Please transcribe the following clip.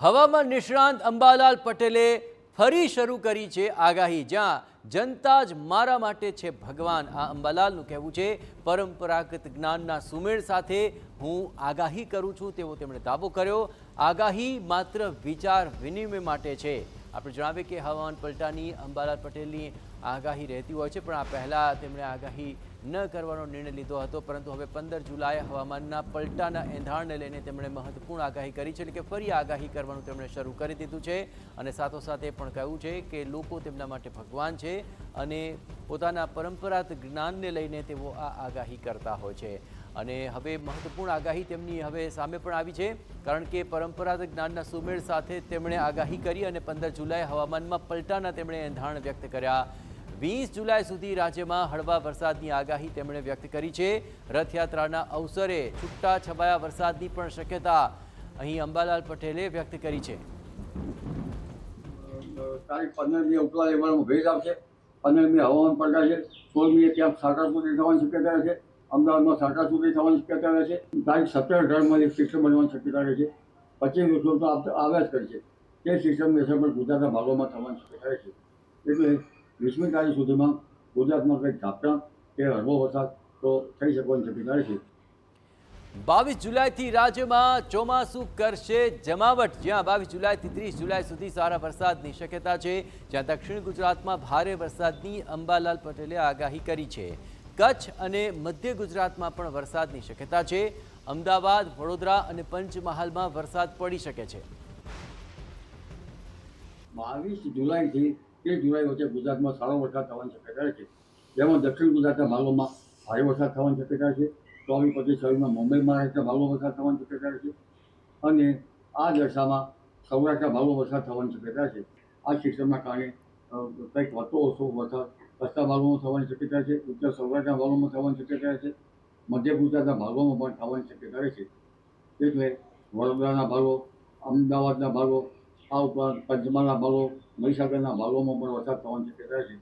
હવામાન નિષ્ણાંત અંબાલાલ પટેલે ફરી શરૂ કરી છે આગાહી, જ્યાં જનતા જ મારા માટે છે ભગવાન. આ અંબાલાલનું કહેવું છે. પરંપરાગત જ્ઞાનના સુમેળ સાથે હું આગાહી કરું છું તેવો તેમણે દાવો કર્યો. આગાહી માત્ર વિચાર વિનિમય માટે છે. આપણે જણાવીએ કે હવામાન પલટાની અંબાલાલ પટેલની આગાહી રહેતી હોય છે, પણ આ પહેલાં તેમણે આગાહી ન કરવાનો નિર્ણય લીધો હતો, પરંતુ હવે 15 જુલાઈએ હવામાનના પલટાના એંધાણને લઈને તેમણે મહત્વપૂર્ણ આગાહી કરી છે, એટલે કે ફરી આગાહી કરવાનું તેમણે શરૂ કરી દીધું છે. અને સાથોસાથ એ પણ કહ્યું છે કે લોકો તેમના માટે ભગવાન છે અને પોતાના પરંપરાગત જ્ઞાનને લઈને તેઓ આ આગાહી કરતા હોય છે. અને હવે મહત્વપૂર્ણ આગાહી તેમની હવે સામે પણ આવી છે, કારણ કે પરંપરાગત જ્ઞાનના સુમેળ સાથે તેમણે આગાહી કરી અને 15 જુલાઈ હવામાનમાં પલટાના તેમણે એંધાણ વ્યક્ત કર્યા. 20 જુલાઈ સુધી રાજ્યમાં હળવા વરસાદની આગાહી તેમણે વ્યક્ત કરી છે. રથયાત્રાના અવસરે છૂટા છવાયા વરસાદની પણ શક્યતા અહીં અંબાલાલ પટેલે વ્યક્ત કરી છે. તારીખ 15મી ઉપલા લેવલમાં ભેજ આવશે. 15મી હવામાન પલટા છે. 16મીએ ત્યાં સાંકળપુરી થવાની શક્યતા છે. અમદાવાદમાં સાંકળપુરી થવાની શક્યતા રહે છે. તારીખ 17 ઘરમાં એક સિસ્ટમ બનવાની શક્યતા રહે છે. 25 ઋતુ તો આવ્યા જ કરે છે. તે સિસ્ટમની અસર પણ ગુજરાતના ભાગોમાં થવાની શક્યતા રહે છે. એટલે 20મી તારીખ સુધીમાં ગુજરાતમાં કંઈક ઝાપટા કે હળવો વરસાદ તો થઈ શકવાની શક્યતા રહે છે. 22 જુલાઈથી રાજ્યમાં ચોમાસું કરશે જમાવટ, જ્યાં 22 જુલાઈથી 30 જુલાઈ સુધી સારા વરસાદની શક્યતા છે. જ્યાં દક્ષિણ ગુજરાતમાં ભારે વરસાદની અંબાલાલ પટેલે આગાહી કરી છે. કચ્છ અને મધ્ય ગુજરાતમાં પણ વરસાદની શક્યતા છે. અમદાવાદ, વડોદરા અને પંચમહાલમાં વરસાદ પડી શકે છે. 22 જુલાઈથી 30 જુલાઈ વચ્ચે ગુજરાતમાં સારો વરસાદ થવાની શક્યતા રહે છે. જેમાં દક્ષિણ ગુજરાતના ભાગોમાં ભારે વરસાદ થવાની શક્યતા છે. 24-25 મુંબઈ મહારાષ્ટ્રના ભાગોમાં વરસાદ થવાની શક્યતા રહે છે. અને આ દશામાં સૌરાષ્ટ્રના ભાગોમાં વરસાદ થવાની શક્યતા છે. આ સિસ્ટમના કારણે કંઈક વધતો ઓછો વરસાદ કચ્છના ભાગોમાં થવાની શક્યતા છે. ઉત્તર સૌરાષ્ટ્રના ભાગોમાં થવાની શક્યતા છે. મધ્ય ગુજરાતના ભાગોમાં પણ થવાની શક્યતા રહે છે. એટલે વડોદરાના ભાગો, અમદાવાદના ભાગો, આ ઉપરાંત પંચમહાલના ભાગો, મહીસાગરના ભાગોમાં પણ વરસાદ થવાની શક્યતા છે.